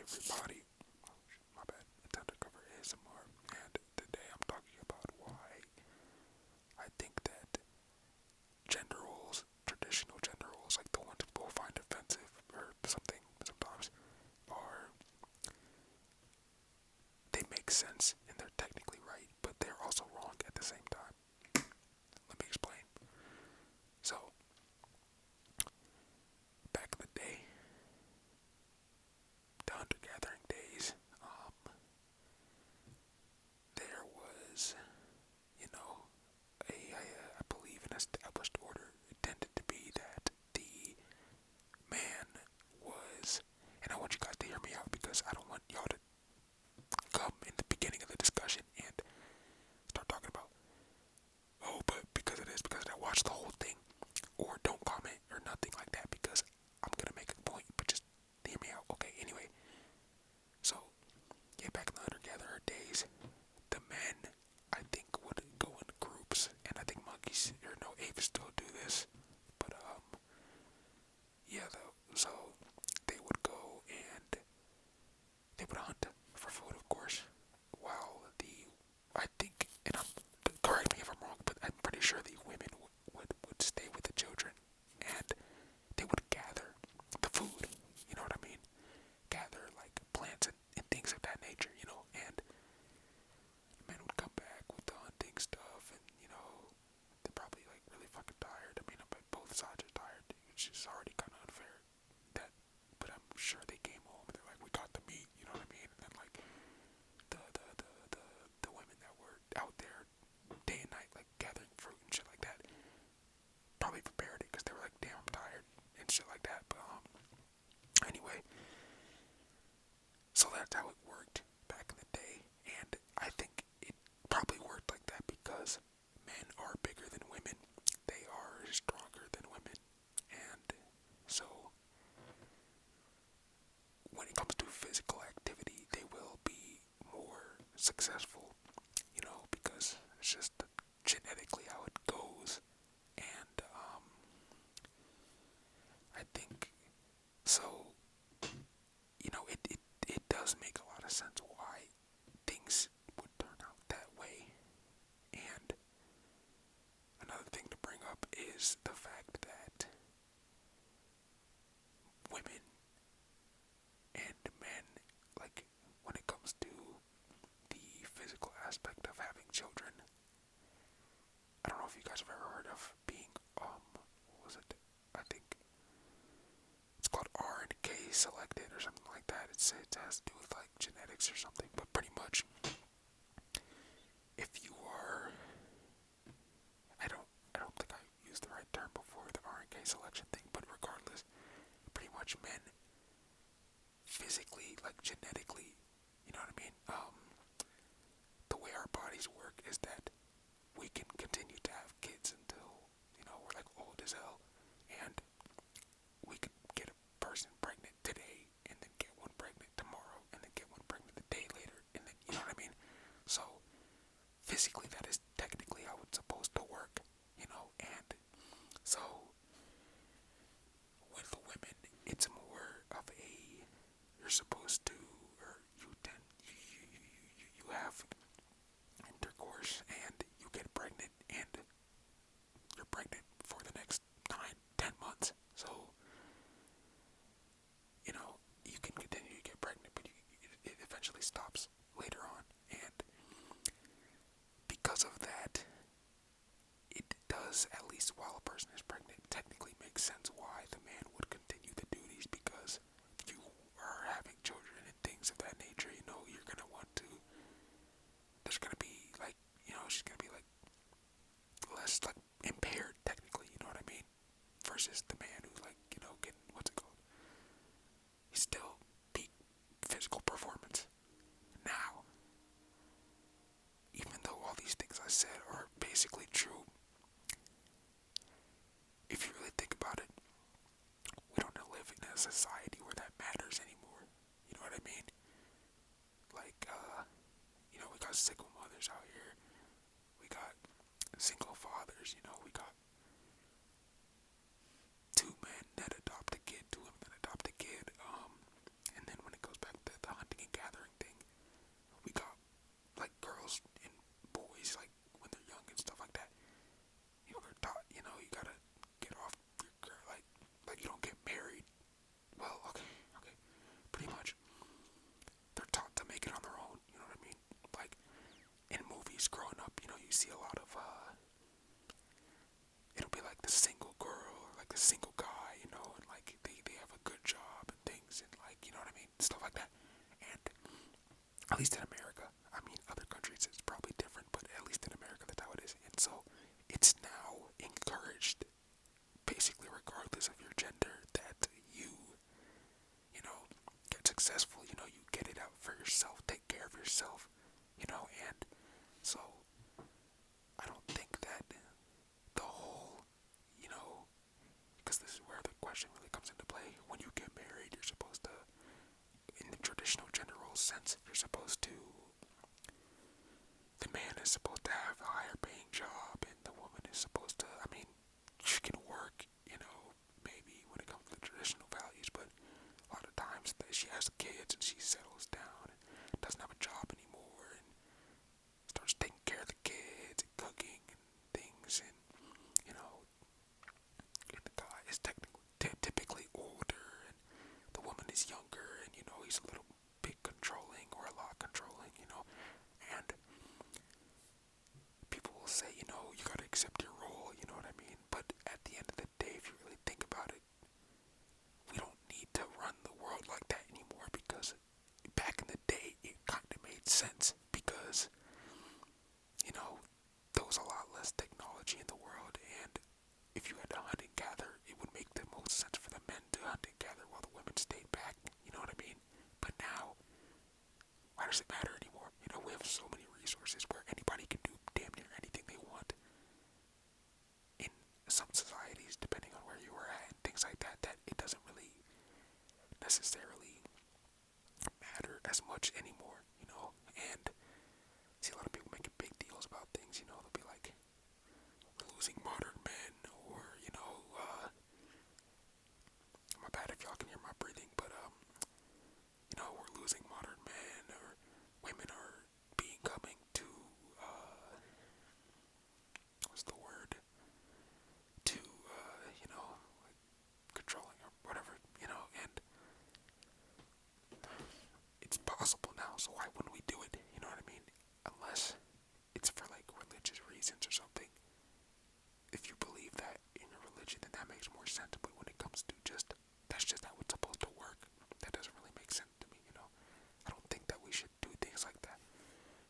everybody. Oh, my bad. It's Undercover ASMR, and today I'm talking about why I think that gender roles, traditional gender roles, like the ones people find offensive or something sometimes, are they make sense and they're technically right, but they're also wrong at the same time. Let me explain. So, back in the day, the hunter gathering days, there was, you know, I believe an established order. It tended to be that the man was, and I want you guys to hear me out because I don't want y'all to come in the beginning of the discussion and start talking about, oh, but because of this, because of that, watch the whole thing, or don't comment or nothing like that because I'm gonna make a point, but just hear me out. Okay, anyway, so yeah, back in the hunter-gatherer days, the men, I think, would go in groups, and I think monkeys, or no, apes still do this, but yeah, though, so they would go and they would hunt for food, of course, while I think, and correct me if I'm wrong, but I'm pretty sure the women would stay with the children, and they would gather the food, you know what I mean? Gather, like, plants and things of that nature, and men would come back with the hunting stuff, and, they're probably, like, really fucking tired. I mean, both sides are tired, which is already kind of unfair, that, but I'm sure they came home, and they're like, we got the meat, you know what I mean? And then, like, the women that were out there day and night, like, gathering fruit and shit like that, probably prepared it, because they were like, damn, I'm tired, and shit like that, but, anyway, so that's how it worked back in the day, and I think it probably worked like that because men are bigger than women, they are stronger than women, and so when it comes to physical activity, they will be more successful, because it's just genetically how it goes, and I think so. It does make a lot of sense why things would turn out that way. And another thing to bring up is the fact that women and men, like, when it comes to the physical aspect of having children, I don't know if you guys have ever heard of being, what was it? I think it's called R and K selected or something like that. It has to do with like genetics or something, but pretty much, if you are, I don't think I used the right term before, the R and K selection thing, but regardless, pretty much men physically, like genetically, you know what I mean? The way our bodies work is that we can continue to have kids until, we're like old as hell, and we could get a person pregnant today, and then get one pregnant tomorrow, and then get one pregnant the day later, and then, you know what I mean? So, physically, that is technically how it's supposed to work, and so, with women, it's more of a, you're supposed to, or you have intercourse, and you get pregnant, and you're pregnant for the next 9, 10 months, so, you can continue to get pregnant, but it eventually stops later on, and because of that, it does, at least while a person is pregnant, technically make sense why the man would continue the duties, because if you are having children and things of that nature, you're gonna want to, there's gonna be, like, she's gonna be, like, less, like, impaired, technically, you know what I mean, versus the man who's, like, getting, what's it called, he's still peak physical performance. Now, even though all these things I said are basically true, if you really think about it, we don't live in a society where that matters anymore. You know what I mean? Like, we got single mothers out here. We got single fathers, we got two men that adopt a kid, two women that adopt a kid. And then when it goes back to the At least in America. I mean, other countries it's probably different, but at least in America that's how it is. And so it's now encouraged, basically regardless of your gender, that you know, get successful. You know, you get it out for yourself, take care of yourself. You know, and so I don't think that the whole, you know, because this is where the question really comes into play. When you get married, you're supposed to, in the traditional gender role sense, you're supposed to, the man is supposed to have a higher paying job, and the woman is supposed to, I mean, she can work, you know, maybe when it comes to the traditional values, but a lot of times that she has kids and she settles down and doesn't have a job anymore and starts taking care of the kids and cooking and things, and you know, and the guy is typically older and the woman is younger, and you know, he's a little bit controlling or a lot controlling, you know, and people will say, you know, you gotta accept your role, you know what I mean? But at the end of the day, if you really think about it, we don't need to run the world like that anymore, because back in the day, it kind of made sense, because, you know, there was a lot less technology in the world, and if you had to hunt and gather, it would make the most sense for the men to hunt and gather while the women stayed back, you know what I mean? But now, why does it matter anymore? You know, we have so many resources where anybody can do damn near anything they want in some societies, depending on where you are at and things like that, that it doesn't really necessarily matter as much anymore, you know? And see a lot of people making big deals about things, you know, they'll be like, we're losing modern men, or, you know, my bad if y'all can hear my breathing, but, you know, we're losing modern men, or women are becoming too, what's the word, too, you know, like controlling or whatever, you know, and it's possible now, so why wouldn't we do it, you know what I mean, unless it's for like religious reasons or something. If you believe that in your religion, then that makes more sense, but when it comes to just, that's just how it's supposed to work, that doesn't really make sense to me, you know. I don't think that we should do things like that.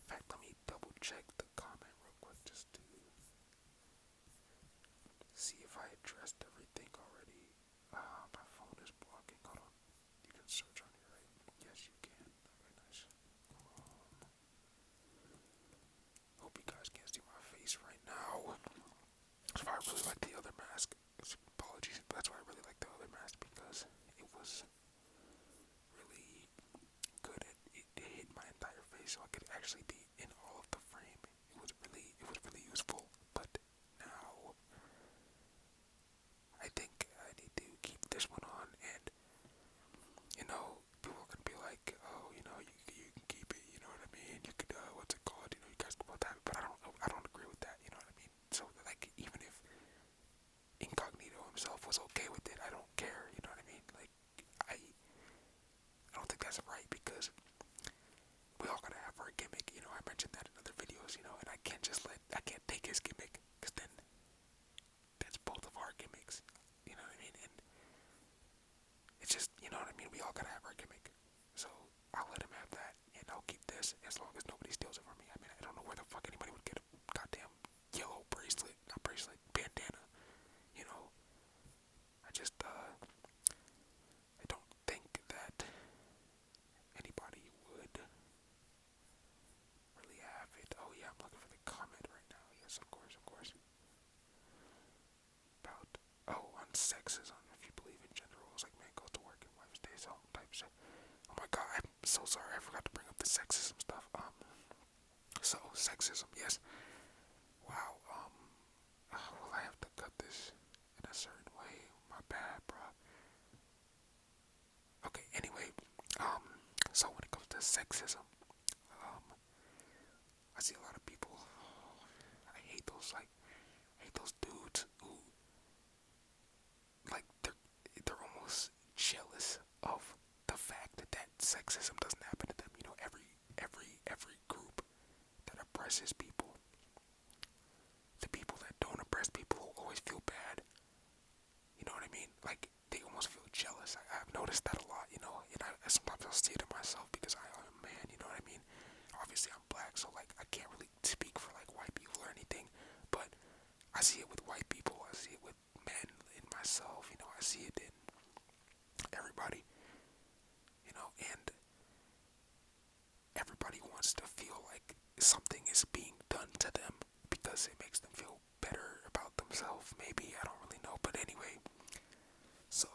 In fact, let me double check the comment real quick just to see if I addressed everything already. My phone is blocking. Hold on. You can search on here, right? Yes, you can. Okay, nice. Hope you guys can't see my face right now. That's why I really like the other mask. Apologies, but that's why I really like the other mask, because it was really good at it hit my entire face, so I could actually be in all of the frame. It was really useful. But now I think I need to keep this one on, and you know, people are gonna be like, oh, you know, you can keep it, you know what I mean? You could what's it called? You know, you guys can both have it, but I don't agree with that, you know what I mean? So like, even if Incognito himself was okay with it, I don't care, you know what I mean? Like, I don't think that's right, because we all gotta have our gimmick, you know, I mentioned that in other videos, you know, and I can't take his gimmick, because then that's both of our gimmicks, you know what I mean? And it's just, you know what I mean, we all gotta have our gimmick, so I'll let him have that, and I'll keep this, as long as nobody steals it from me. I mean, I don't know where the fuck anybody would get a goddamn yellow bandana, you know, I don't think that anybody would really have it. Oh yeah, I'm looking for the comment right now. Yes, of course. About, on sexism, if you believe in gender roles, like man goes to work and wife stays home type shit. Oh my god, I'm so sorry, I forgot to bring up the sexism stuff. So sexism, yes. Wow, will I have to cut this in a certain way? My bad, bro. Okay, anyway, so when it comes to sexism, I see a lot of people, I hate those dudes who, like, they're almost jealous of the fact that sexism doesn't happen to them. You know, every group that oppresses people, the people that don't oppress people always feel bad. You know what I mean? Like, they almost feel jealous. I've noticed that a lot, you know, and sometimes I'll see it in myself, because I am a man, you know what I mean? see it with white people. I see it with men, in myself. I see it in everybody. And everybody wants to feel like something is being done to them because it makes them feel better about themselves. Maybe, I don't really know. But anyway, so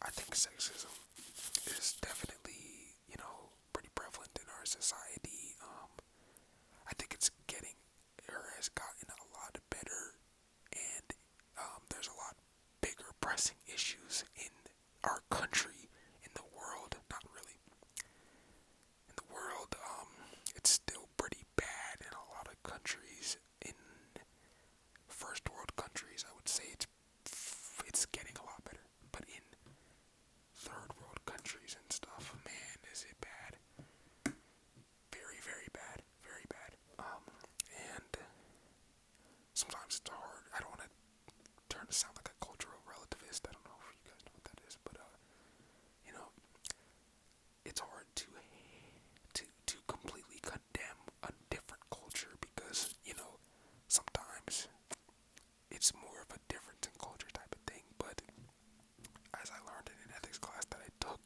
I think sexism is definitely, pretty prevalent in our society. I think it's getting, or has gotten a lot better, and there's a lot bigger pressing issues in our country, in the world, not really. In the world, it's still pretty bad in a lot of countries. In first world countries, I would say it's getting a lot better. But in third world countries and stuff, man, is it bad. Very, very bad. Very bad. And sometimes it's hard. I don't want to turn to sound like a cultural relativist. I don't know if you guys know what that is, but you know, it's hard to completely condemn a different culture because sometimes it's more of a difference in culture type of thing. But as I learned in an ethics class that I took,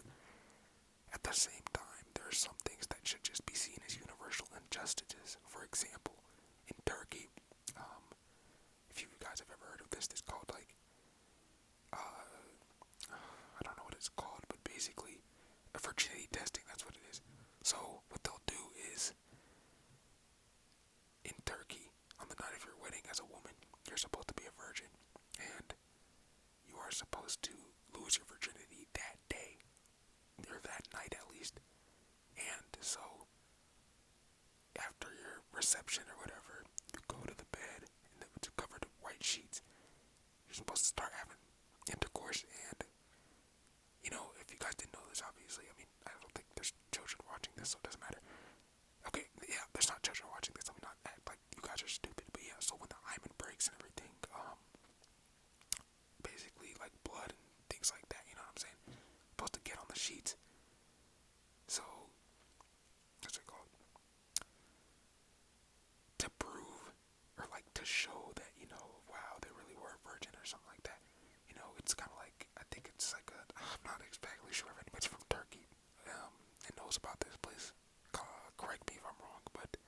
at the same time, there are some things that should just be seen as universal injustices. For example, in Turkey, if you guys have ever heard of this, it's called I don't know what it's called, but basically, virginity testing, that's what it is. So, what they'll do is, in Turkey, on the night of your wedding as a woman, you're supposed to be a virgin, and you are supposed to lose your virginity that day, or that night at least. And so, after your reception or whatever, you go to the bed, and it's covered in white sheets. You're supposed to start having intercourse, and if you guys didn't know this, obviously, I mean, I don't think there's children watching this, so it doesn't matter. Okay, yeah, there's not children watching this. Let me not act like you guys are stupid, but yeah, so when the hymen breaks and everything, basically, like, blood and things like that, you know what I'm saying? Supposed to get on the sheets. So, what's it called? To prove, or like, to show that, wow, they really were a virgin or something like that. It's kind of like, I think it's like I'm not exactly sure if anybody's from Turkey and knows about this place. Correct me if I'm wrong, but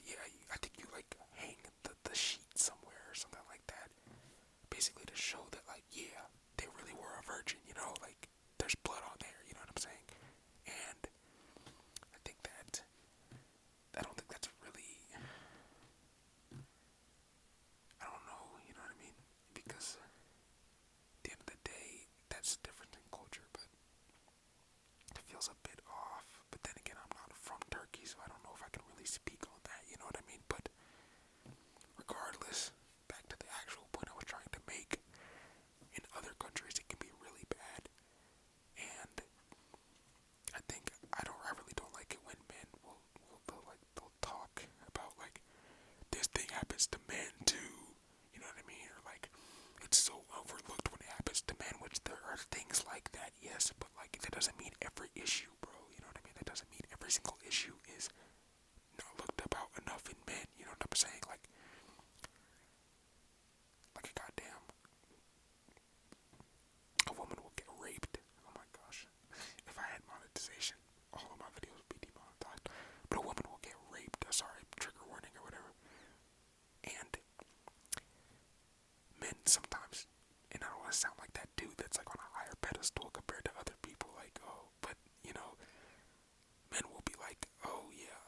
yeah, I think you like hang the sheet somewhere or something like that, basically to show that, like, yeah, they really were a virgin, like, there's blood on there, you know what I'm saying? And I think that, I don't think that's really, I don't know, you know what I mean? Because at the end of the day, that's different in culture, but it feels a bit off. But then again, I'm not from Turkey, so I don't know if I can really speak on that, you know what I mean? But regardless, back to the actual point I was trying to make, in other countries it can be really bad. And I really don't like it when men they'll talk about, like, this thing happens to men too, you know what I mean? Or like, it's so overlooked when it happens to men, which there are things like that, yes, but like, that doesn't mean every issue, bro, you know what I mean? That doesn't mean every single issue is not looked about enough in men, you know what I'm saying? Like a goddamn, a woman will get raped. Oh my gosh. If I had monetization, all of my videos would be demonetized. But a woman will get raped, sorry, trigger warning or whatever. And men sometimes, and I don't want to sound like that dude that's like on a higher pedestal compared to other people, like, oh, but men will be like, oh yeah,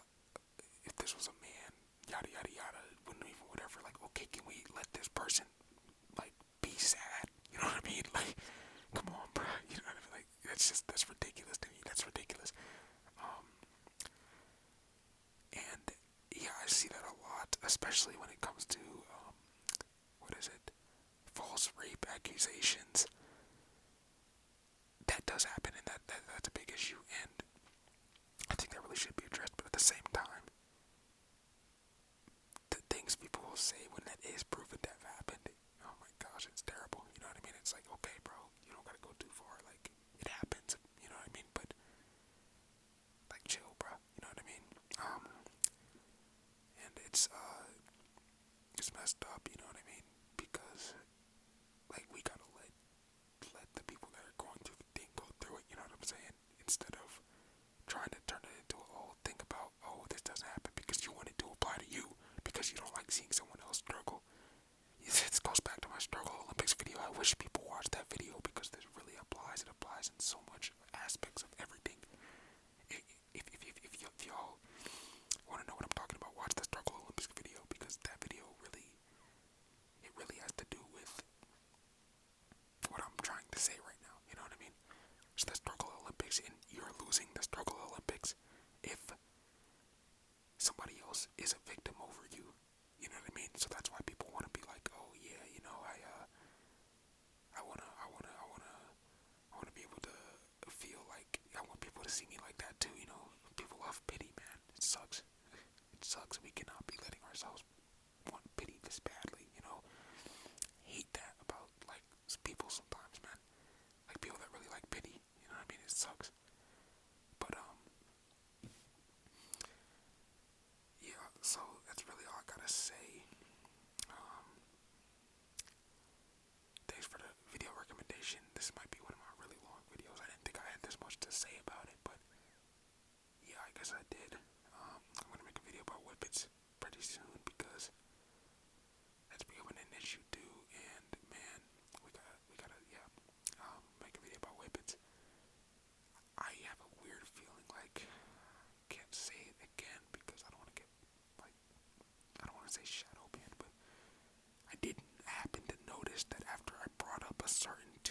if this was a man, yada yada yada, wouldn't even whatever, like, okay, can we let this person, like, be sad, you know what I mean? Like, come on, bro, you know what I mean? Like, that's ridiculous to me. That's ridiculous. And yeah, I see that a lot, especially when it comes to what is it, false rape accusations. That does happen, and that's a big issue, and I think that really should be addressed. But at the same time, the things people will say when that is proven to have happened, oh my gosh, it's terrible. You know what I mean? It's like, okay, bro, you don't gotta go too far. Like, it happens. You know what I mean? But like, chill, bro. You know what I mean? And it's messed up. You know sucks. It sucks. We cannot be letting ourselves want pity this badly, you know? Hate that about, like, people sometimes, man. Like, people that really like pity, you know what I mean? It sucks. But, yeah, so that's really all I gotta say. Um, Thanks for the video recommendation. This might be one of my really long videos. I didn't think I had this much to say about it, but yeah, I guess I did. I'm gonna make a video about whippets pretty soon because that's becoming an issue too. And man, we gotta yeah, make a video about whippets. I have a weird feeling like I can't say it again because I don't want to get like I don't want to say shadow banned, but I didn't happen to notice that after I brought up a certain